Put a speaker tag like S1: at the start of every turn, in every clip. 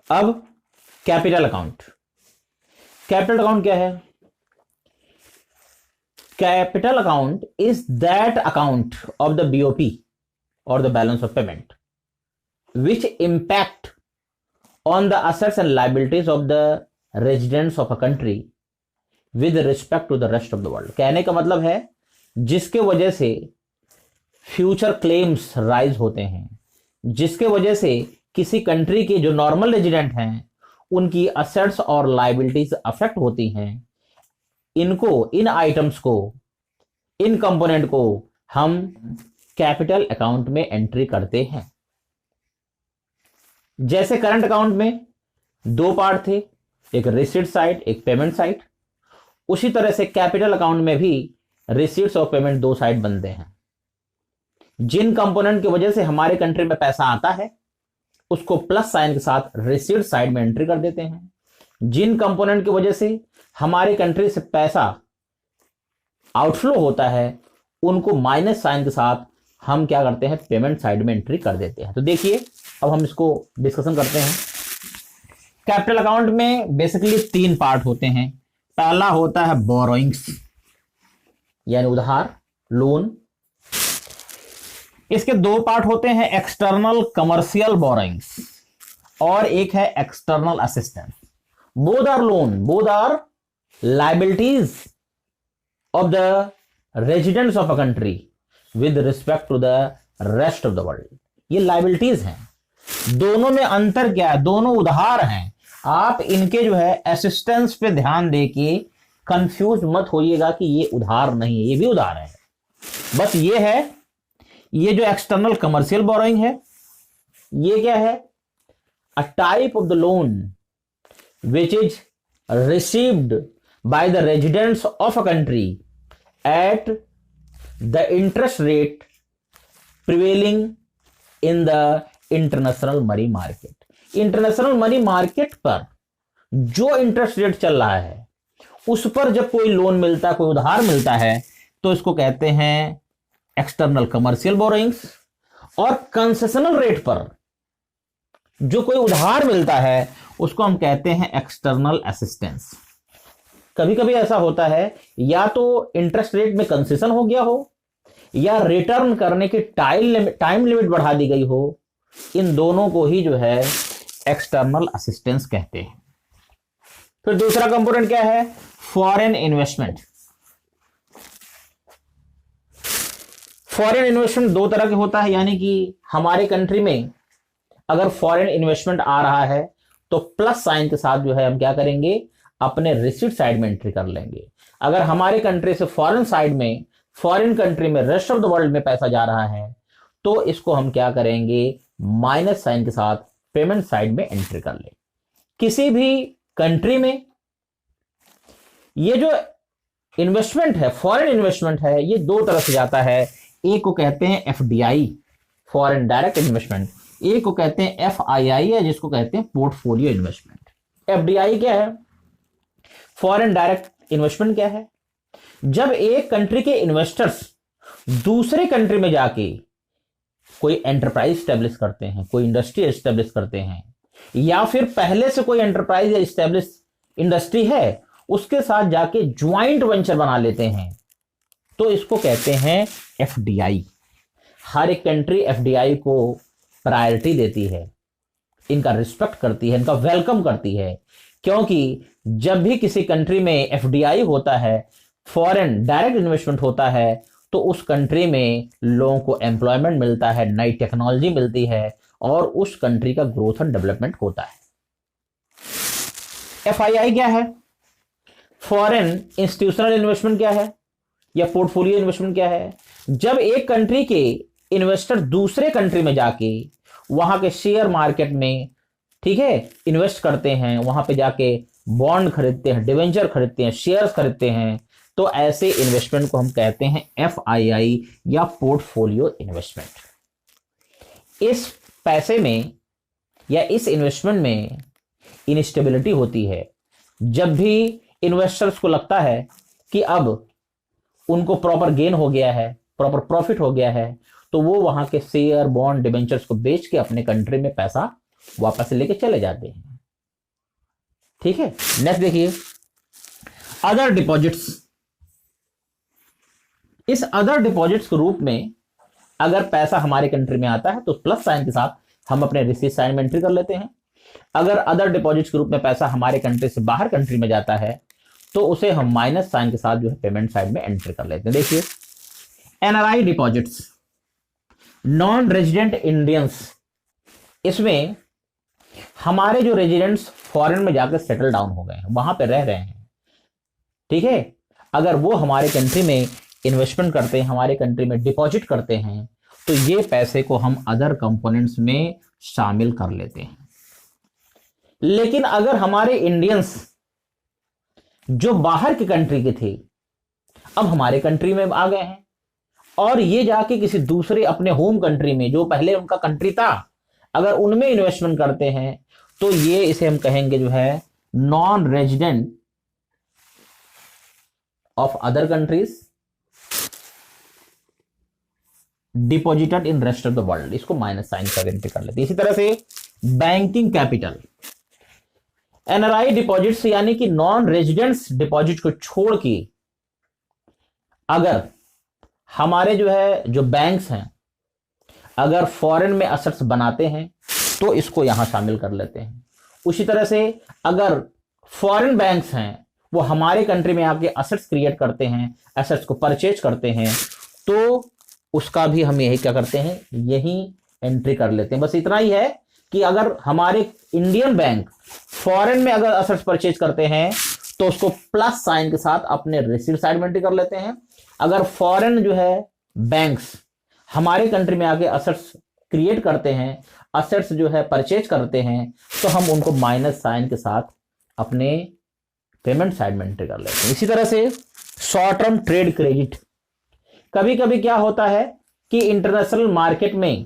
S1: अब capital account, capital account क्या है? Capital account is that account of the BOP और the balance of payment which impact on the assets and liabilities of the residents of a country with respect to the rest of the world। कहने का मतलब है जिसके वजह से future claims rise होते हैं, जिसके वजह से किसी कंट्री के जो नॉर्मल रेजिडेंट हैं उनकी असेट्स और लाइबिलिटीज अफेक्ट होती हैं, इनको, इन आइटम्स को, इन कंपोनेंट को हम कैपिटल अकाउंट में एंट्री करते हैं। जैसे करंट अकाउंट में दो पार्ट थे, एक रिसीट साइड, एक पेमेंट साइड, उसी तरह से कैपिटल अकाउंट में भी रिसीट्स और पेमेंट दो साइड बनते हैं। जिन कंपोनेंट की वजह से हमारे कंट्री में पैसा आता है उसको प्लस साइन के साथ रिसीट साइड में एंट्री कर देते हैं। जिन कंपोनेंट की वजह से हमारे कंट्री से पैसा आउटफ्लो होता है उनको माइनस साइन के साथ हम क्या करते हैं, पेमेंट साइड में एंट्री कर देते हैं। तो देखिए अब हम इसको डिस्कशन करते हैं। कैपिटल अकाउंट में बेसिकली तीन पार्ट होते हैं। पहला होता है बोरोइंग्स यानी उधार, लोन। इसके दो पार्ट होते हैं, एक्सटर्नल कमर्शियल बोरोइंग्स और एक है external assistance. Both are loan, both are liabilities of the residents of a country with respect to the rest of the world. ये लाइबिलिटीज हैं, दोनों में अंतर क्या है? दोनों उधार हैं। आप इनके जो है असिस्टेंस पे ध्यान देके कंफ्यूज मत होइएगा कि ये उधार नहीं है, ये भी उधार है। बस ये है, ये जो एक्सटर्नल कमर्शियल बोरोइंग है ये क्या है? A type of the loan which is received by the residents of a country at the interest rate prevailing in the international money market. International money market पर जो इंटरेस्ट रेट चल रहा है उस पर जब कोई लोन मिलता है, कोई उधार मिलता है, तो इसको कहते हैं एक्सटर्नल कमर्शियल बोरोइंग्स। और कंसेशनल रेट पर जो कोई उधार मिलता है उसको हम कहते हैं एक्सटर्नल असिस्टेंस। कभी कभी ऐसा होता है या तो इंटरेस्ट रेट में कंसेशन हो गया हो या रिटर्न करने की टाइम लिमिट बढ़ा दी गई हो, इन दोनों को ही जो है एक्सटर्नल असिस्टेंस कहते हैं। फिर दूसरा कंपोनेंट क्या है? Foreign investment. फॉरेन इन्वेस्टमेंट दो तरह के होता है, यानी कि हमारे कंट्री में अगर फॉरेन इन्वेस्टमेंट आ रहा है तो प्लस साइन के साथ जो है हम क्या करेंगे, अपने रिसीट साइड में एंट्री कर लेंगे। अगर हमारे कंट्री से फॉरेन साइड में, फॉरेन कंट्री में, रेस्ट ऑफ द वर्ल्ड में पैसा जा रहा है तो इसको हम क्या करेंगे, माइनस साइन के साथ पेमेंट साइड में एंट्री कर ले। किसी भी कंट्री में ये जो इन्वेस्टमेंट है, फॉरेन इन्वेस्टमेंट है, ये दो तरह से जाता है। एक को कहते हैं एफडीआई, फॉरेन डायरेक्ट इन्वेस्टमेंट, एक को कहते हैं एफआईआई है जिसको कहते हैं पोर्टफोलियो इन्वेस्टमेंट। एफडीआई क्या है? फॉरेन डायरेक्ट इन्वेस्टमेंट क्या है? जब एक कंट्री के इन्वेस्टर्स दूसरे कंट्री में जाके कोई एंटरप्राइज स्टैब्लिश करते हैं, कोई इंडस्ट्री स्टैब्लिश करते हैं, या फिर पहले से कोई एंटरप्राइज या स्टैब्लिश इंडस्ट्री है उसके साथ जाके ज्वाइंट वेंचर बना लेते हैं, तो इसको कहते हैं एफडीआई। हर एक कंट्री एफडीआई को प्रायोरिटी देती है, इनका रिस्पेक्ट करती है, इनका वेलकम करती है, क्योंकि जब भी किसी कंट्री में एफडीआई होता है, फॉरेन डायरेक्ट इन्वेस्टमेंट होता है, तो उस कंट्री में लोगों को एम्प्लॉयमेंट मिलता है, नई टेक्नोलॉजी मिलती है और उस कंट्री का ग्रोथ एंड डेवलपमेंट होता है। एफआईआई क्या है? फॉरेन इंस्टीट्यूशनल इन्वेस्टमेंट क्या है या पोर्टफोलियो इन्वेस्टमेंट क्या है? जब एक कंट्री के इन्वेस्टर दूसरे कंट्री में जाके वहां के शेयर मार्केट में, ठीक है, इन्वेस्ट करते हैं, वहां पे जाके बॉन्ड खरीदते हैं, डिवेंचर खरीदते हैं, शेयर्स खरीदते हैं, तो ऐसे इन्वेस्टमेंट को हम कहते हैं एफआईआई या पोर्टफोलियो इन्वेस्टमेंट। इस पैसे में या इस इन्वेस्टमेंट में इनस्टेबिलिटी होती है। जब भी इन्वेस्टर्स को लगता है कि अब उनको प्रॉपर गेन हो गया है, प्रॉपर प्रॉफिट हो गया है, तो वो वहां के शेयर, बॉन्ड, डिबेंचर्स को बेच के अपने कंट्री में पैसा वापस लेके चले जाते हैं। ठीक है। नेक्स्ट देखिए अदर डिपॉजिट्स। इस अदर डिपॉजिट्स के रूप में अगर पैसा हमारे कंट्री में आता है तो प्लस साइन के साथ हम अपने रिसीट साइड में एंट्री कर लेते हैं। अगर अदर डिपॉजिट्स के रूप में पैसा हमारे कंट्री से बाहर कंट्री में जाता है तो उसे हम माइनस साइन के साथ जो है पेमेंट साइड में एंट्री कर लेते हैं। देखिए NRI deposits, non resident Indians, इसमें हमारे जो रेजिडेंट्स फॉरेन में जाकर सेटल डाउन हो गए हैं, वहां पे रह रहे हैं, ठीक है, अगर वो हमारे कंट्री में इन्वेस्टमेंट करते हैं, हमारे कंट्री में डिपॉजिट करते हैं, तो ये पैसे को हम अदर कंपोनेंट्स में शामिल कर लेते हैं। लेकिन अगर हमारे इंडियंस जो बाहर की कंट्री के थे अब हमारे कंट्री में आ गए हैं और ये जाके किसी दूसरे अपने होम कंट्री में जो पहले उनका कंट्री था अगर उनमें इन्वेस्टमेंट करते हैं तो ये इसे हम कहेंगे जो है non resident of other countries deposited in rest of the world, इसको माइनस साइन का एंट्री कर लेते हैं। इसी तरह से बैंकिंग कैपिटल, एनआरआई डिपॉजिट्स यानी कि नॉन रेजिडेंट्स डिपॉजिट को छोड़ के अगर हमारे जो है जो बैंक्स हैं अगर फॉरेन में असेट्स बनाते हैं तो इसको यहां शामिल कर लेते हैं। उसी तरह से अगर फॉरेन बैंक्स हैं वो हमारे कंट्री में आके असेट्स क्रिएट करते हैं, असेट्स को परचेज करते हैं, तो उसका भी हम यही क्या करते हैं, यही एंट्री कर लेते हैं। बस इतना ही है कि अगर हमारे इंडियन बैंक फॉरेन में अगर असेट्स परचेज करते हैं तो उसको प्लस साइन के साथ अपने रिसीट साइड में एंट्री कर लेते हैं। अगर फॉरेन जो है बैंक्स हमारे कंट्री में आके असेट्स क्रिएट करते हैं, असेट्स जो है परचेज करते हैं, तो हम उनको माइनस साइन के साथ अपने पेमेंट साइड में एंट्री कर लेते हैं। इसी तरह से शॉर्ट टर्म ट्रेड क्रेडिट, कभी कभी क्या होता है कि इंटरनेशनल मार्केट में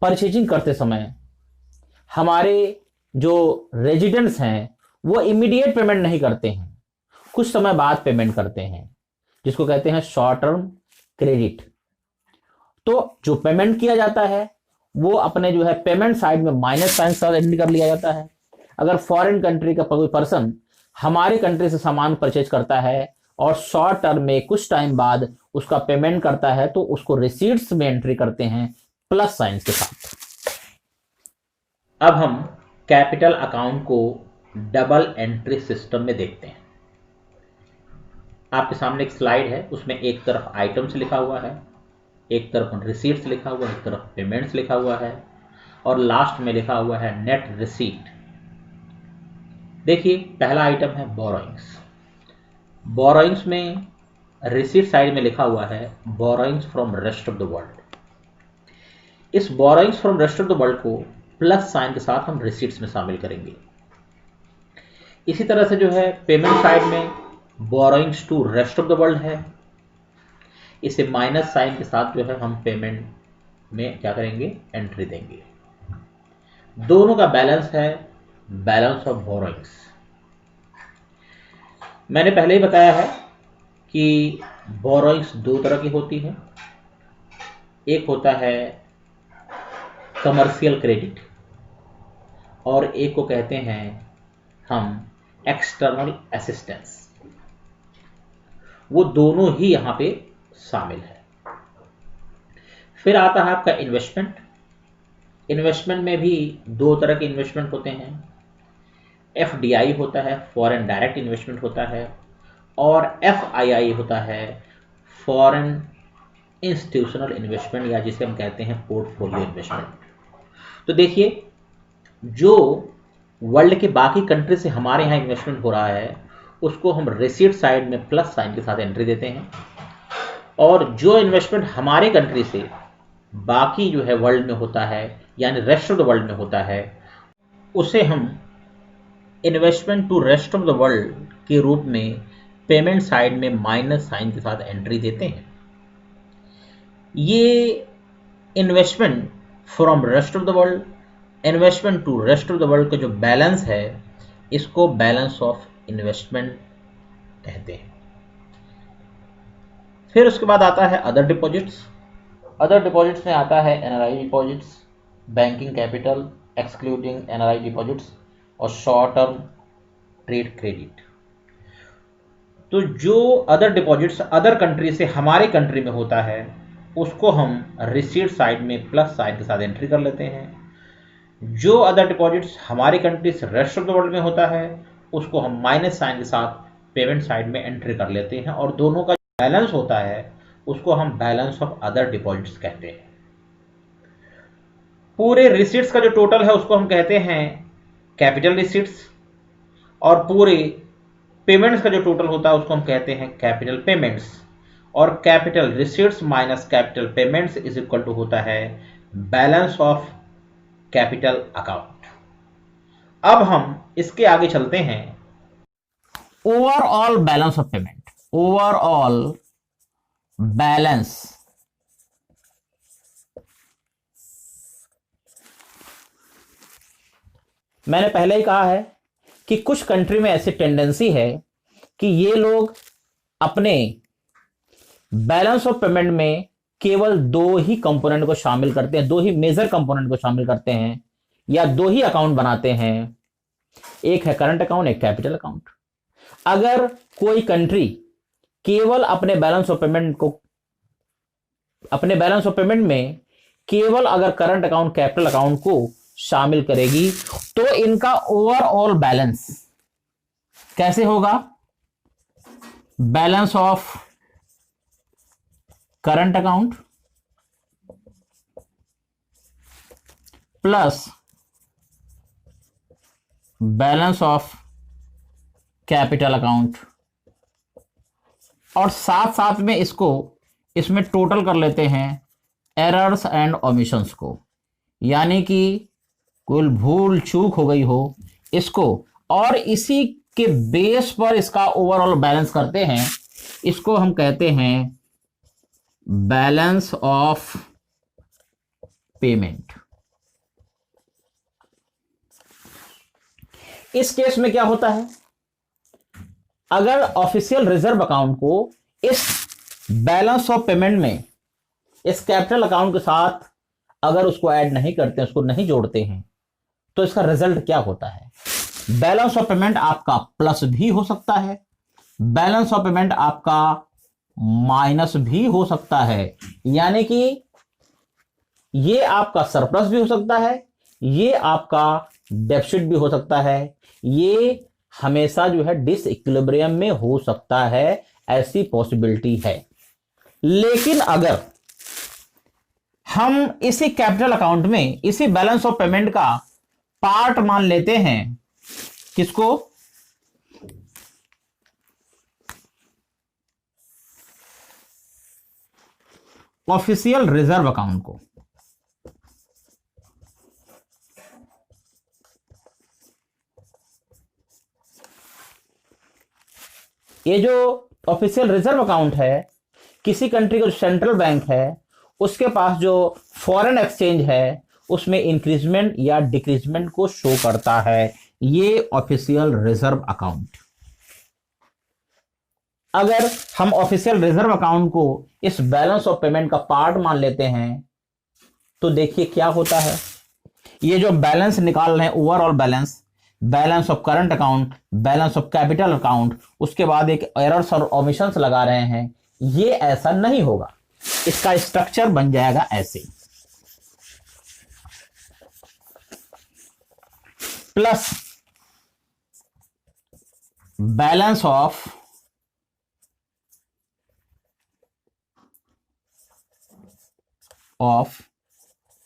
S1: परचेजिंग करते समय हमारे जो रेजिडेंट्स हैं वो इमीडिएट पेमेंट नहीं करते हैं, कुछ समय बाद पेमेंट करते हैं, जिसको कहते हैं शॉर्ट टर्म क्रेडिट। तो जो पेमेंट किया जाता है वो अपने जो है पेमेंट साइड में माइनस साइन से एंट्री कर लिया जाता है। अगर फॉरेन कंट्री का कोई पर्सन हमारे कंट्री से सामान परचेज करता है और शॉर्ट टर्म में कुछ टाइम बाद उसका पेमेंट करता है तो उसको रिसीट्स में एंट्री करते हैं प्लस साइन के साथ। अब हम कैपिटल अकाउंट को डबल एंट्री सिस्टम में देखते हैं। आपके सामने एक स्लाइड है, उसमें एक तरफ आइटम्स लिखा हुआ है, एक तरफ रिसीट्स लिखा हुआ है, एक तरफ पेमेंट्स लिखा हुआ है और लास्ट में लिखा हुआ है नेट रिसीट। देखिए पहला आइटम है बोरोइंग्स। बोरोइंग्स में रिसीट साइड में लिखा हुआ है borrowings from rest of the world. इस borrowings from rest of the world को प्लस साइन के साथ हम रिसीट्स में शामिल करेंगे। इसी तरह से जो है पेमेंट साइड में borrowings to rest of the world है, इसे माइनस साइन के साथ जो है हम पेमेंट में क्या करेंगे, एंट्री देंगे। दोनों का बैलेंस है बैलेंस ऑफ बोरोइंग्स। मैंने पहले ही बताया है कि बोरोइंग्स दो तरह की होती है, एक होता है कमर्शियल क्रेडिट और एक को कहते हैं हम एक्सटर्नल असिस्टेंस। वो दोनों ही यहां पे शामिल है। फिर आता है आपका इन्वेस्टमेंट। इन्वेस्टमेंट में भी दो तरह के इन्वेस्टमेंट होते हैं, एफडीआई होता है, फॉरेन डायरेक्ट इन्वेस्टमेंट होता है, और एफआईआई होता है, फॉरेन इंस्टीट्यूशनल इन्वेस्टमेंट, या जिसे हम कहते हैं पोर्टफोलियो इन्वेस्टमेंट। तो देखिए जो वर्ल्ड के बाकी कंट्री से हमारे यहाँ इन्वेस्टमेंट हो रहा है उसको हम रिसीट साइड में प्लस साइन के साथ एंट्री देते हैं, और जो इन्वेस्टमेंट हमारे कंट्री से बाकी जो है वर्ल्ड में होता है यानी रेस्ट ऑफ द वर्ल्ड में होता है उसे हम investment to rest of the world के रूप में पेमेंट साइड में माइनस साइन के साथ एंट्री देते हैं। ये investment from rest of the world, investment to rest of the world का जो बैलेंस है इसको बैलेंस ऑफ इन्वेस्टमेंट कहते हैं। फिर उसके बाद आता है अदर डिपॉजिट्स। अदर डिपॉजिट्स में आता है NRI deposits, banking capital excluding NRI deposits, और शॉर्ट टर्म ट्रेड क्रेडिट। तो जो अदर डिपॉजिट्स अदर कंट्री से हमारे कंट्री में होता है उसको हम रिसीट साइड में प्लस साइन के साथ एंट्री कर लेते हैं। जो अदर डिपॉजिट्स हमारी कंट्री से रेस्ट ऑफ द वर्ल्ड में होता है उसको हम माइनस साइन के साथ पेमेंट साइड में एंट्री कर लेते हैं, और दोनों का बैलेंस होता है उसको हम बैलेंस ऑफ अदर डिपॉजिट्स कहते हैं। पूरे रिसीट्स का जो टोटल है उसको हम कहते हैं कैपिटल रिसीट्स, और पूरे पेमेंट्स का जो टोटल होता है उसको हम कहते हैं कैपिटल पेमेंट्स, और capital receipts minus capital payments is equal to होता है बैलेंस ऑफ कैपिटल अकाउंट। अब हम इसके आगे चलते हैं। Overall balance of payment, overall balance मैंने पहले ही कहा है कि कुछ कंट्री में ऐसी टेंडेंसी है कि ये लोग अपने बैलेंस ऑफ पेमेंट में केवल दो ही कंपोनेंट को शामिल करते हैं, दो ही मेजर कंपोनेंट को शामिल करते हैं, या दो ही अकाउंट बनाते हैं, एक है करंट अकाउंट, एक कैपिटल अकाउंट। अगर कोई कंट्री केवल अपने बैलेंस ऑफ पेमेंट में केवल अगर करंट अकाउंट कैपिटल अकाउंट को शामिल करेगी तो इनका ओवरऑल बैलेंस कैसे होगा? Balance of current account plus balance of capital account, और साथ साथ में इसमें टोटल कर लेते हैं एरर्स एंड ओमिशंस को, यानी कि कोई भूल चूक हो गई हो इसको, और इसी के बेस पर इसका ओवरऑल बैलेंस करते हैं। इसको हम कहते हैं बैलेंस ऑफ पेमेंट। इस केस में क्या होता है, अगर ऑफिशियल रिजर्व अकाउंट को इस बैलेंस ऑफ पेमेंट में इस कैपिटल अकाउंट के साथ अगर उसको ऐड नहीं करते, उसको नहीं जोड़ते हैं, तो इसका रिजल्ट क्या होता है? बैलेंस ऑफ पेमेंट आपका प्लस भी हो सकता है, बैलेंस ऑफ पेमेंट आपका माइनस भी हो सकता है, यानी कि ये आपका सरप्लस भी हो सकता है, ये आपका डेफिसिट भी हो सकता है, ये हमेशा जो है डिसइक्विलिब्रियम में हो सकता है, ऐसी पॉसिबिलिटी है। लेकिन अगर हम इसी कैपिटल अकाउंट में इसी बैलेंस ऑफ पेमेंट का पार्ट मान लेते हैं, किसको? ऑफिशियल रिजर्व अकाउंट को। ये जो ऑफिशियल रिजर्व अकाउंट है, किसी कंट्री का सेंट्रल बैंक है उसके पास जो फॉरेन एक्सचेंज है उसमें इंक्रीजमेंट या डिक्रीजमेंट को शो करता है, ये ऑफिशियल रिजर्व अकाउंट। अगर हम ऑफिशियल रिजर्व अकाउंट को इस बैलेंस ऑफ पेमेंट का पार्ट मान लेते हैं तो देखिए क्या होता है। ये जो बैलेंस निकाल रहे हैं, overall balance, balance of current account, balance of capital account, उसके बाद एक एरर्स और ओमिशंस लगा रहे हैं, ये ऐसा नहीं होगा। इसका स्ट्रक्चर बन जाएगा ऐसे, plus balance of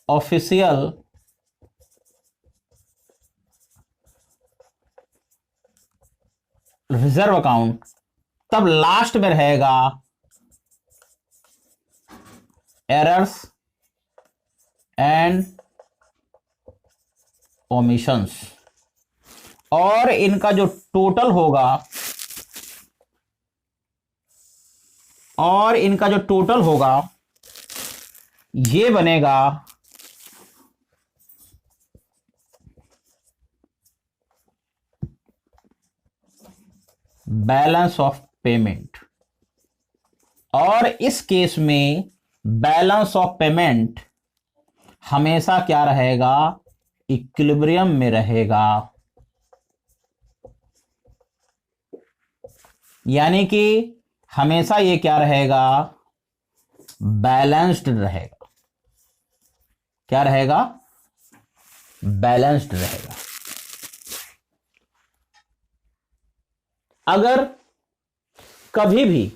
S1: official reserve account, तब लास्ट में रहेगा एरर्स एंड ओमिशंस, और इनका जो टोटल होगा ये बनेगा बैलेंस ऑफ पेमेंट। और इस केस में बैलेंस ऑफ पेमेंट हमेशा क्या रहेगा? इक्विलिब्रियम में रहेगा। यानी कि हमेशा ये क्या रहेगा, बैलेंस्ड रहेगा। क्या रहेगा, बैलेंस्ड रहेगा। अगर कभी भी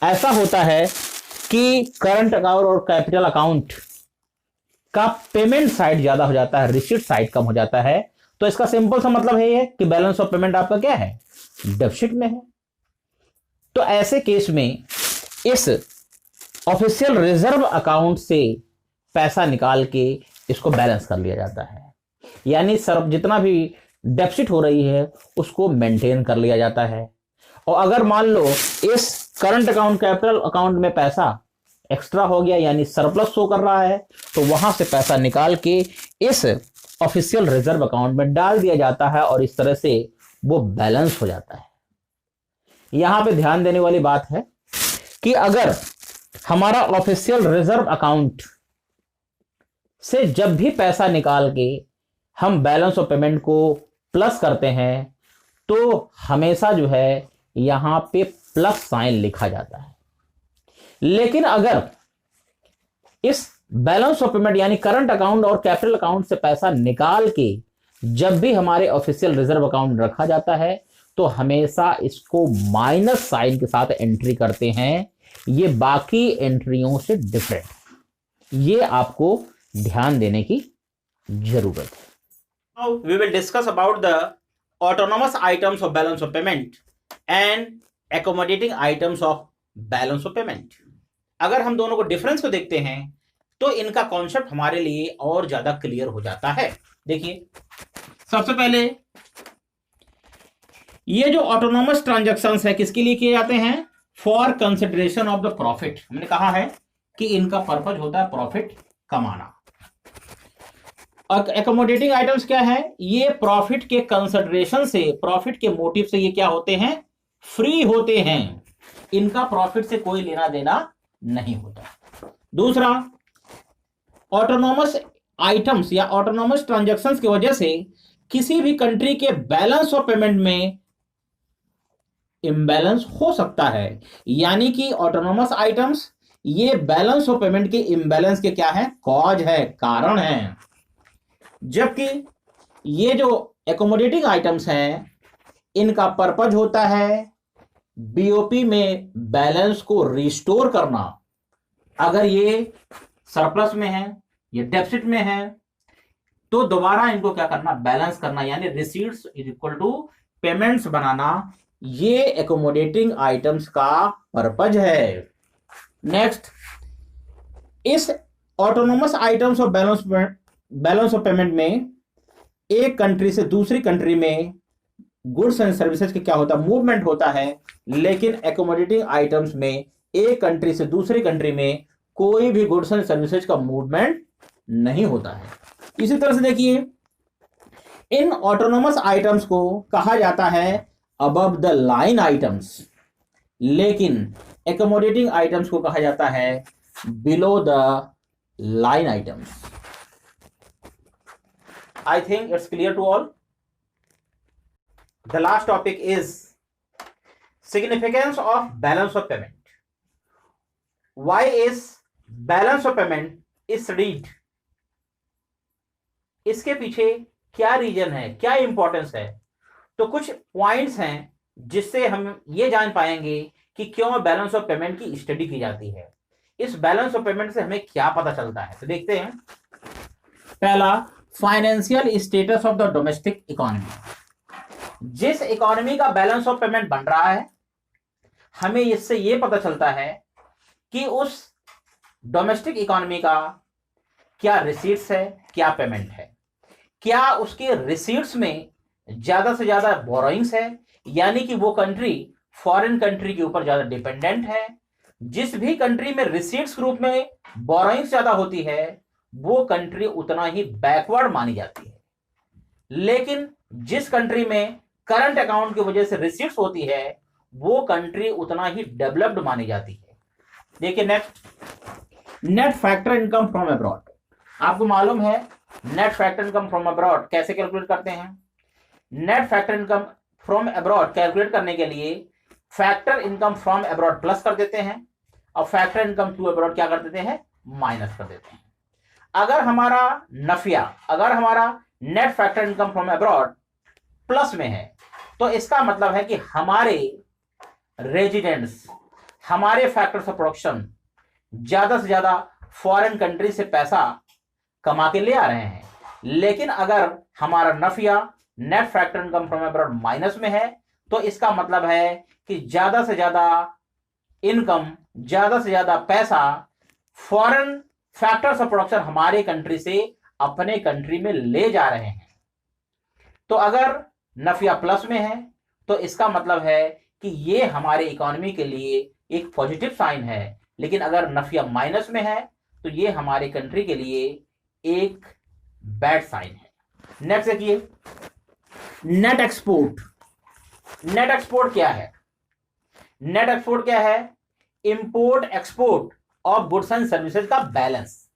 S1: ऐसा होता है कि करंट अकाउंट और कैपिटल अकाउंट का पेमेंट साइड ज्यादा हो जाता है, रिसीट साइड कम हो जाता है, तो इसका सिंपल सा मतलब है कि बैलेंस ऑफ पेमेंट आपका क्या है, डेफिसिट में है। तो ऐसे केस में इस ऑफिशियल रिजर्व अकाउंट से पैसा निकाल के इसको बैलेंस कर लिया जाता है। यानी सर जितना भी डेफिसिट हो रही है उसको मेंटेन कर लिया जाता है। और अगर मान लो इस करंट अकाउंट कैपिटल अकाउंट में पैसा एक्स्ट्रा हो गया यानी सरप्लस शो कर रहा है, तो वहां से पैसा निकाल के इस ऑफिशियल रिजर्व अकाउंट में डाल दिया जाता है और इस तरह से वो बैलेंस हो जाता है। यहां पे ध्यान देने वाली बात है कि अगर हमारा ऑफिशियल रिजर्व अकाउंट से जब भी पैसा निकाल के हम बैलेंस ऑफ पेमेंट को प्लस करते हैं तो हमेशा जो है यहां पे प्लस साइन लिखा जाता है। लेकिन अगर इस बैलेंस ऑफ पेमेंट यानी करंट अकाउंट और कैपिटल अकाउंट से पैसा निकाल के जब भी हमारे ऑफिशियल रिजर्व अकाउंट में रखा जाता है तो हमेशा इसको माइनस साइन के साथ एंट्री करते हैं। ये बाकी एंट्रियों से डिफरेंट, ये आपको ध्यान देने की जरूरत है।
S2: Now we will discuss about the autonomous items of balance of payment and accommodating items of balance of payment. अगर हम दोनों को डिफरेंस को देखते हैं तो इनका कॉन्सेप्ट हमारे लिए और ज्यादा क्लियर हो जाता है। देखिए सबसे पहले ये जो ऑटोनोमस ट्रांजैक्शंस है किसके लिए किए जाते हैं, for consideration of the profit. हमने कहा है कि इनका पर्पज होता है प्रॉफिट कमाना। एकोमोडेटिंग आइटम्स क्या है, ये प्रॉफिट के कंसिडरेशन से, प्रॉफिट के मोटिव से ये क्या होते हैं, फ्री होते हैं। इनका प्रॉफिट से कोई लेना देना नहीं होता। दूसरा, ऑटोनोमस आइटम्स या ऑटोनोमस ट्रांजैक्शंस की वजह से किसी भी कंट्री के बैलेंस ऑफ पेमेंट में इम्बैलेंस हो सकता है। यानी कि ऑटोनोमस आइटम्स ये बैलेंस ऑफ पेमेंट के इम्बैलेंस के क्या है, कॉज है, कारण है। जबकि ये जो एकोमोडेटिंग आइटम्स हैं इनका पर्पज होता है बीओपी में बैलेंस को रिस्टोर करना। अगर ये सरप्लस में है, ये डेफिसिट में है, तो दोबारा इनको क्या करना, बैलेंस करना, यानी receipts is equal to payments बनाना। ये एकोमोडेटिंग आइटम्स का पर्पज है। नेक्स्ट, इस autonomous items of balance of payment में एक कंट्री से दूसरी कंट्री में गुड्स एंड सर्विसेज की क्या होता है, मूवमेंट होता है। लेकिन एकोमोडेटिंग आइटम्स में एक कंट्री से दूसरी कंट्री में कोई भी गुड्स एंड सर्विसेज का मूवमेंट नहीं होता है। इसी तरह से देखिए इन ऑटोनोमस आइटम्स को कहा जाता है अबव द लाइन आइटम्स, लेकिन एकोमोडेटिंग आइटम्स को कहा जाता है below the line items. I think it's clear to all. The last topic is significance of balance of payment. Why is balance of payment is read? इसके पीछे क्या reason है, क्या इंपॉर्टेंस है? तो कुछ पॉइंट्स हैं जिससे हम ये जान पाएंगे कि क्यों बैलेंस ऑफ पेमेंट की स्टडी की जाती है। इस बैलेंस ऑफ पेमेंट से हमें क्या पता चलता है, तो देखते हैं। पहला, financial status of the domestic economy. जिस इकोनॉमी का बैलेंस ऑफ पेमेंट बन रहा है हमें इससे यह पता चलता है कि उस डोमेस्टिक इकोनॉमी का क्या रिसीट्स है, क्या पेमेंट है। क्या उसके रिसीट्स में ज्यादा से ज्यादा बोरोइंग्स है, यानी कि वो कंट्री फॉरेन कंट्री के ऊपर ज्यादा डिपेंडेंट है। जिस भी कंट्री में रिसीट्स के रूप में बोरोइंग्स ज्यादा होती है वो कंट्री उतना ही बैकवर्ड मानी जाती है। लेकिन जिस कंट्री में करंट अकाउंट की वजह से रिसीट्स होती है वो कंट्री उतना ही डेवलप्ड मानी जाती है। देखिए next, net factor income from abroad. आपको मालूम है net factor income from abroad कैसे कैलकुलेट करते हैं। Net factor income from abroad calculate करने के लिए factor income from abroad plus कर देते हैं और फैक्टर इनकम टू अब्रॉड क्या कर देते हैं, माइनस कर देते हैं। अगर हमारा net factor income from abroad plus में है तो इसका मतलब है कि हमारे रेजिडेंट्स, हमारे फैक्टर्स ऑफ प्रोडक्शन ज्यादा से ज्यादा फॉरेन कंट्री से पैसा कमा के ले आ रहे हैं। लेकिन अगर हमारा नफिया net factor income from abroad minus में है तो इसका मतलब है कि ज्यादा से ज्यादा इनकम, ज्यादा से ज्यादा पैसा फॉरेन फैक्टर्स ऑफ प्रोडक्शन हमारे कंट्री से अपने कंट्री में ले जा रहे हैं। तो अगर नफिया प्लस में है तो इसका मतलब है कि ये हमारे इकोनॉमी के लिए एक पॉजिटिव साइन है। लेकिन अगर नफिया माइनस में है तो ये हमारे कंट्री के लिए एक बैड साइन है। नेक्स्ट देखिए, नेट एक्सपोर्ट। नेट एक्सपोर्ट क्या है? नेट एक्सपोर्ट क्या है? Import export of goods and services का बैलेंस।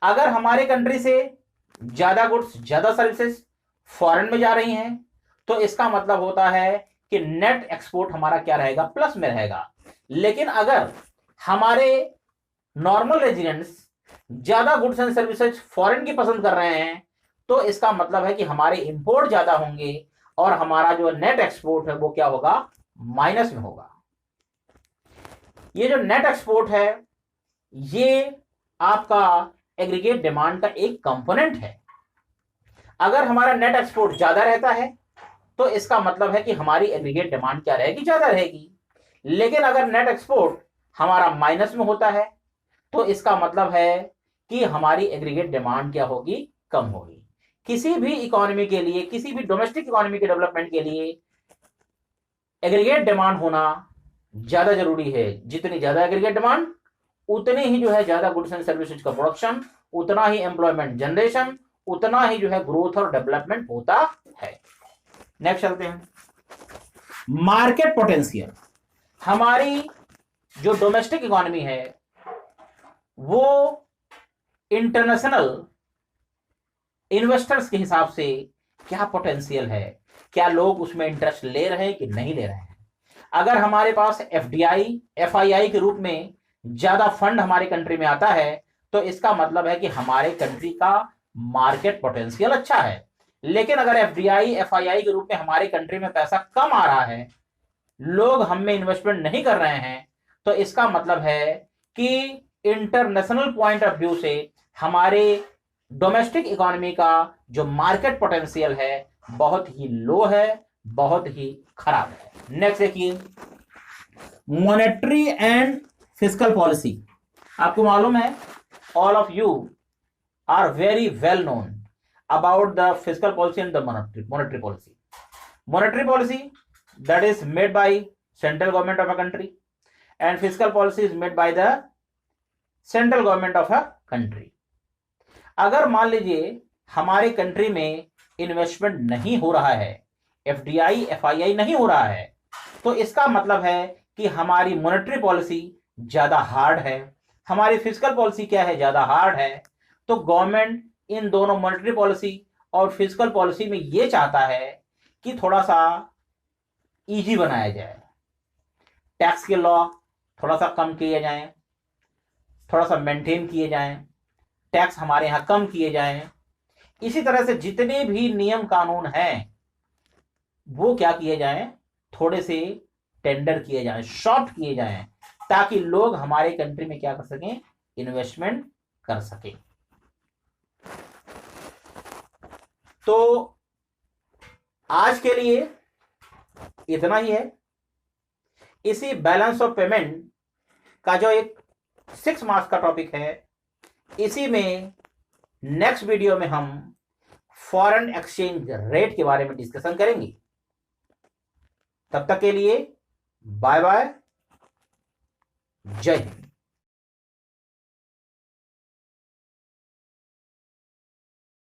S2: अगर हमारे कंट्री से ज्यादा गुड्स, ज्यादा सर्विसेज फॉरेन में जा रही हैं तो इसका मतलब होता है कि नेट एक्सपोर्ट हमारा क्या रहेगा, प्लस में रहेगा। लेकिन अगर हमारे नॉर्मल रेजिडेंट्स ज्यादा गुड्स एंड सर्विसेज फॉरेन की पसंद कर रहे हैं तो इसका मतलब है कि हमारे इंपोर्ट ज्यादा होंगे और हमारा जो नेट एक्सपोर्ट है वो क्या होगा, माइनस में होगा। ये जो नेट एक्सपोर्ट है ये आपका एग्रीगेट डिमांड का एक कंपोनेंट है। अगर हमारा नेट एक्सपोर्ट ज्यादा रहता है तो इसका मतलब है कि हमारी एग्रीगेट डिमांड क्या रहेगी, ज्यादा रहेगी। लेकिन अगर नेट एक्सपोर्ट हमारा माइनस में होता है तो इसका मतलब है कि हमारी एग्रीगेट डिमांड क्या होगी, कम होगी। किसी भी इकोनॉमी के लिए, किसी भी डोमेस्टिक इकोनॉमी के डेवलपमेंट के लिए एग्रीगेट डिमांड होना ज्यादा जरूरी है। जितनी ज्यादा एग्रीगेट डिमांड उतनी ही जो है ज्यादा गुड्स एंड सर्विसेज का प्रोडक्शन, उतना ही एम्प्लॉयमेंट जनरेशन, उतना ही जो है ग्रोथ और डेवलपमेंट होता है। नेक्स्ट चलते हैं, मार्केट पोटेंशियल। हमारी जो डोमेस्टिक इकोनॉमी है वो इंटरनेशनल इन्वेस्टर्स के हिसाब से क्या पोटेंशियल है, क्या लोग उसमें इंटरेस्ट ले रहे हैं कि नहीं ले रहे हैं। अगर हमारे पास एफडीआई, एफआईआई के रूप में ज्यादा फंड हमारे कंट्री में आता है तो इसका मतलब है कि हमारे कंट्री का मार्केट पोटेंशियल अच्छा है। लेकिन अगर एफडीआई, एफआईआई के रूप में हमारे कंट्री में पैसा कम आ रहा है, लोग हम में इन्वेस्टमेंट नहीं कर रहे हैं, तो इसका मतलब है कि इंटरनेशनल पॉइंट ऑफ व्यू से हमारे डोमेस्टिक इकोनॉमी का जो मार्केट पोटेंशियल है बहुत ही लो है, बहुत ही खराब है। नेक्स्ट देखिए, मॉनेटरी एंड फिस्कल पॉलिसी। आपको मालूम है, all of you are very well known about the fiscal policy and the monetary policy. Monetary policy, that is made by central government of a country, and fiscal policy is made by the central government of a country. अगर मान लीजिए हमारे country में investment नहीं हो रहा है, FDI, FII नहीं हो रहा है, तो इसका मतलब है कि हमारी मॉनेटरी पॉलिसी ज्यादा हार्ड है, हमारी फिस्कल पॉलिसी क्या है, ज्यादा हार्ड है। तो गवर्नमेंट इन दोनों मॉनेटरी पॉलिसी और फिस्कल पॉलिसी में ये चाहता है कि थोड़ा सा इजी बनाया जाए, टैक्स के लॉ थोड़ा सा कम किए जाएं, थोड़ा सा मेंटेन किए जाएं, टैक्स हमारे यहाँ कम किए जाएं। इसी तरह से जितने भी नियम कानून हैं वो क्या किए जाएं, थोड़े से टेंडर किए जाएं, शॉर्ट किए जाएं, ताकि लोग हमारे कंट्री में क्या कर सकें, इन्वेस्टमेंट कर सकें। तो आज के लिए इतना ही है। इसी बैलेंस ऑफ पेमेंट का जो एक 6 मार्क्स का टॉपिक है, इसी में नेक्स्ट वीडियो में हम फॉरेन एक्सचेंज रेट के बारे में डिस्कशन करेंगे। तब तक के लिए बाय बाय, जय हिंद।